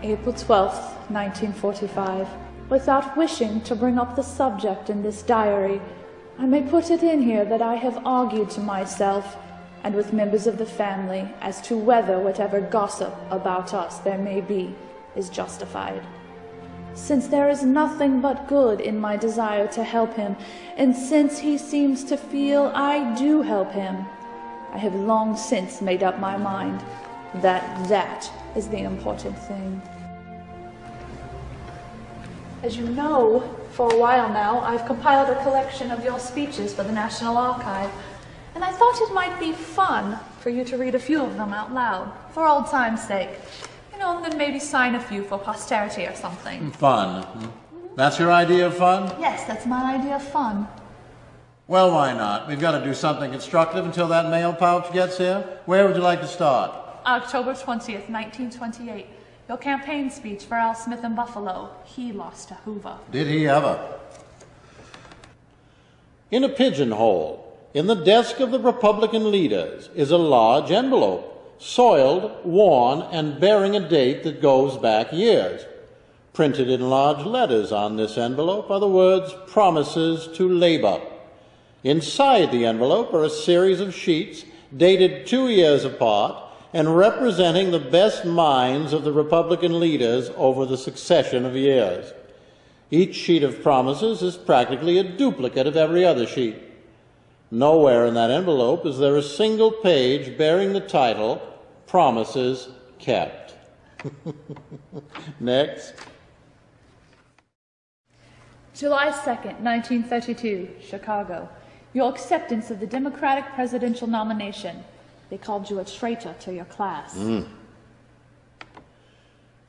April 12th, 1945. Without wishing to bring up the subject in this diary, I may put it in here that I have argued to myself and with members of the family as to whether whatever gossip about us there may be is justified. Since there is nothing but good in my desire to help him, and since he seems to feel I do help him, I have long since made up my mind that that is the important thing. As you know, for a while now, I've compiled a collection of your speeches for the National Archive, and I thought it might be fun for you to read a few of them out loud, for old time's sake. You know, and then maybe sign a few for posterity or something. Fun. That's your idea of fun? Yes, that's my idea of fun. Well, why not? We've got to do something constructive until that mail pouch gets here. Where would you like to start? October 20th, 1928. Your campaign speech for Al Smith in Buffalo. He lost to Hoover. Did he ever? In a pigeonhole, in the desk of the Republican leaders, is a large envelope, soiled, worn, and bearing a date that goes back years. Printed in large letters on this envelope are the words, "Promises to Labor." Inside the envelope are a series of sheets dated 2 years apart and representing the best minds of the Republican leaders over the succession of years. Each sheet of promises is practically a duplicate of every other sheet. Nowhere in that envelope is there a single page bearing the title, "Promises Kept." Next. July 2nd, 1932, Chicago. Your acceptance of the Democratic presidential nomination. They called you a traitor to your class.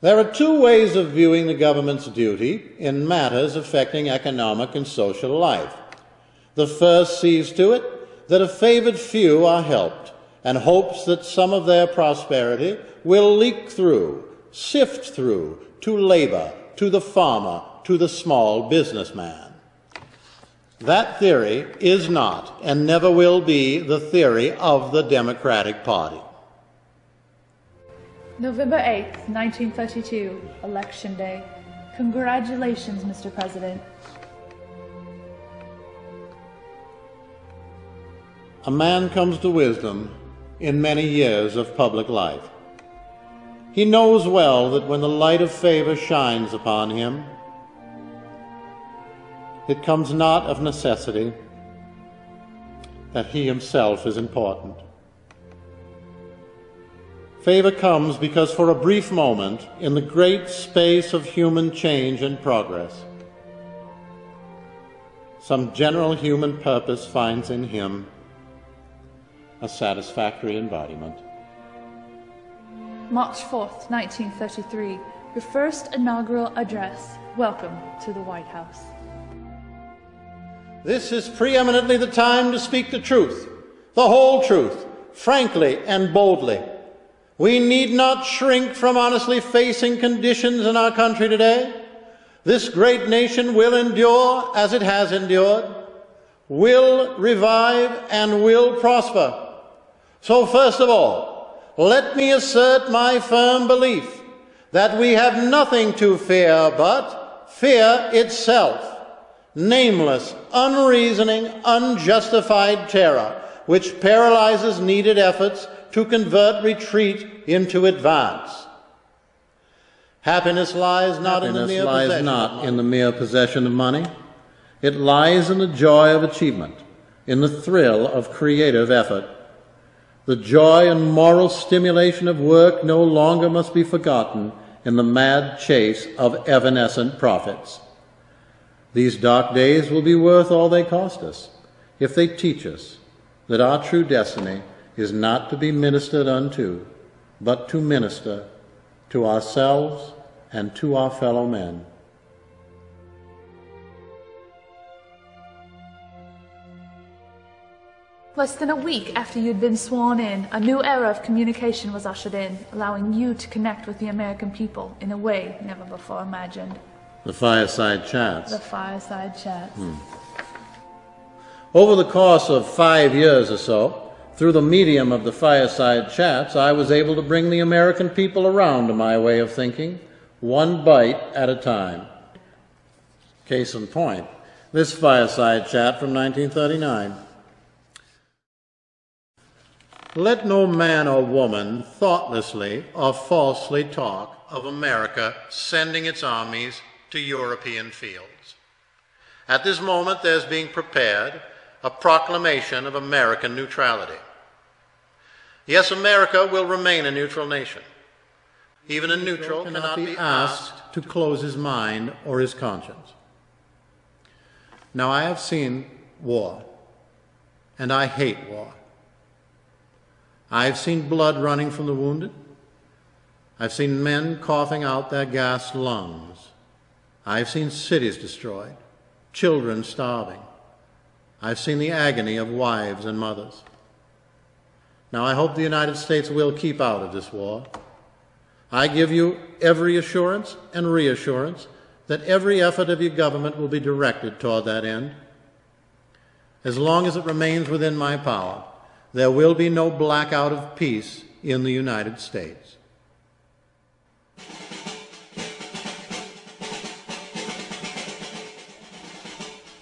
There are two ways of viewing the government's duty in matters affecting economic and social life. The first sees to it that a favored few are helped and hopes that some of their prosperity will leak through, sift through, to labor, to the farmer, to the small businessman. That theory is not and never will be the theory of the Democratic Party. November 8th, 1932, Election Day. Congratulations, Mr. President. A man comes to wisdom in many years of public life. He knows well that when the light of favor shines upon him, it comes not of necessity that he himself is important. Favor comes because for a brief moment, in the great space of human change and progress, some general human purpose finds in him a satisfactory embodiment. March 4th, 1933, your first inaugural address. Welcome to the White House. This is preeminently the time to speak the truth, the whole truth, frankly and boldly. We need not shrink from honestly facing conditions in our country today. This great nation will endure as it has endured, will revive, and will prosper. So first of all, let me assert my firm belief that we have nothing to fear but fear itself. Nameless, unreasoning, unjustified terror, which paralyzes needed efforts to convert retreat into advance. Happiness lies not in the mere possession of money. It lies in the joy of achievement, in the thrill of creative effort. The joy and moral stimulation of work no longer must be forgotten in the mad chase of evanescent profits. These dark days will be worth all they cost us if they teach us that our true destiny is not to be ministered unto, but to minister to ourselves and to our fellow men. Less than a week after you'd been sworn in, a new era of communication was ushered in, allowing you to connect with the American people in a way never before imagined. The Fireside Chats. The Fireside Chats. Over the course of 5 years or so, through the medium of the Fireside Chats, I was able to bring the American people around to my way of thinking, one bite at a time. Case in point, this fireside chat from 1939. Let no man or woman thoughtlessly or falsely talk of America sending its armies to European fields. At this moment, there's being prepared a proclamation of American neutrality. Yes, America will remain a neutral nation. Even a neutral cannot be asked to close his mind or his conscience. Now, I have seen war, and I hate war. I've seen blood running from the wounded. I've seen men coughing out their gassed lungs. I've seen cities destroyed, children starving. I've seen the agony of wives and mothers. Now, I hope the United States will keep out of this war. I give you every assurance and reassurance that every effort of your government will be directed toward that end. As long as it remains within my power, there will be no blackout of peace in the United States.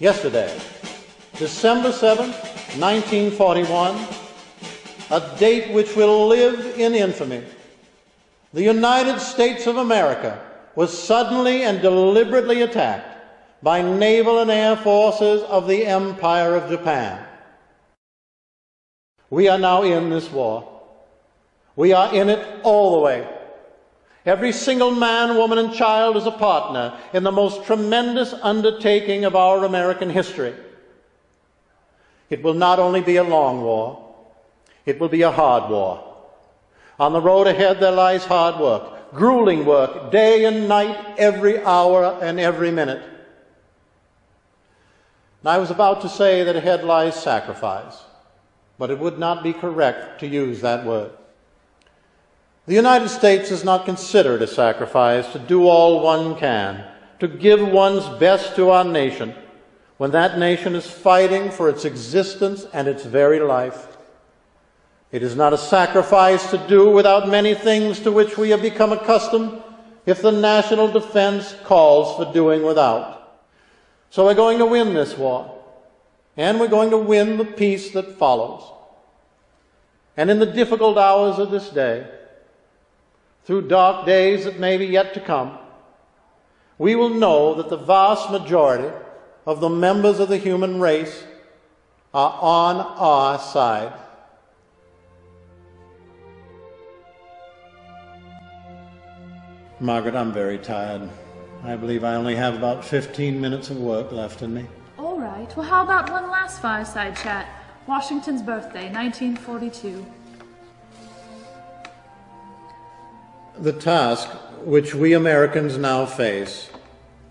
Yesterday, December 7th, 1941, a date which will live in infamy, the United States of America was suddenly and deliberately attacked by naval and air forces of the Empire of Japan. We are now in this war. We are in it all the way. Every single man, woman, and child is a partner in the most tremendous undertaking of our American history. It will not only be a long war, it will be a hard war. On the road ahead there lies hard work, grueling work, day and night, every hour and every minute. And I was about to say that ahead lies sacrifice, but it would not be correct to use that word. The United States is not considered a sacrifice to do all one can, to give one's best to our nation, when that nation is fighting for its existence and its very life. It is not a sacrifice to do without many things to which we have become accustomed if the national defense calls for doing without. So we're going to win this war, and we're going to win the peace that follows. And in the difficult hours of this day, through dark days that may be yet to come, we will know that the vast majority of the members of the human race are on our side. Margaret, I'm very tired. I believe I only have about 15 minutes of work left in me. All right. Well, how about one last fireside chat? Washington's birthday, 1942. The task which we Americans now face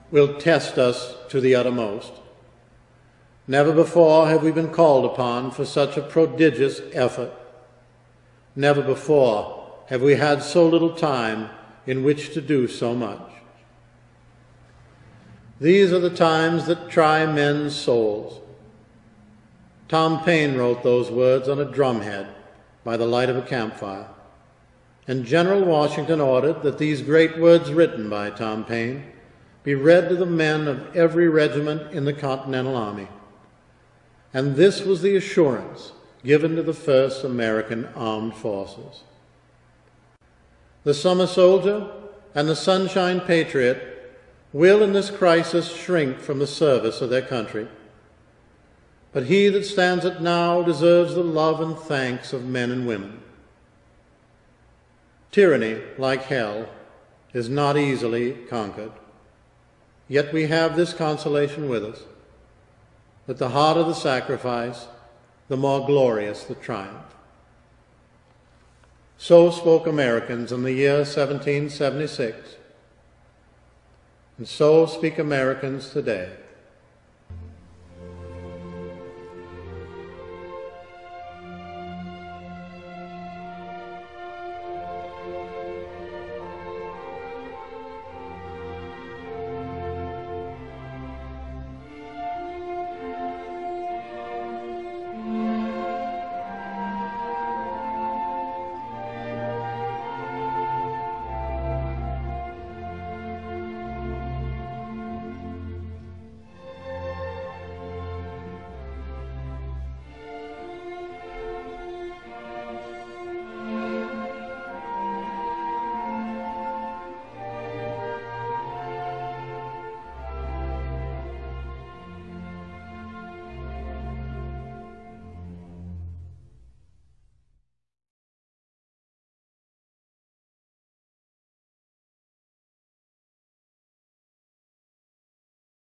will test us to the uttermost. Never before have we been called upon for such a prodigious effort. Never before have we had so little time in which to do so much. These are the times that try men's souls. Tom Paine wrote those words on a drumhead by the light of a campfire, and General Washington ordered that these great words written by Tom Paine be read to the men of every regiment in the Continental Army. And this was the assurance given to the first American armed forces. The summer soldier and the sunshine patriot will in this crisis shrink from the service of their country. But he that stands it now deserves the love and thanks of men and women. Tyranny, like hell, is not easily conquered. Yet we have this consolation with us, that the harder the sacrifice, the more glorious the triumph. So spoke Americans in the year 1776, and so speak Americans today.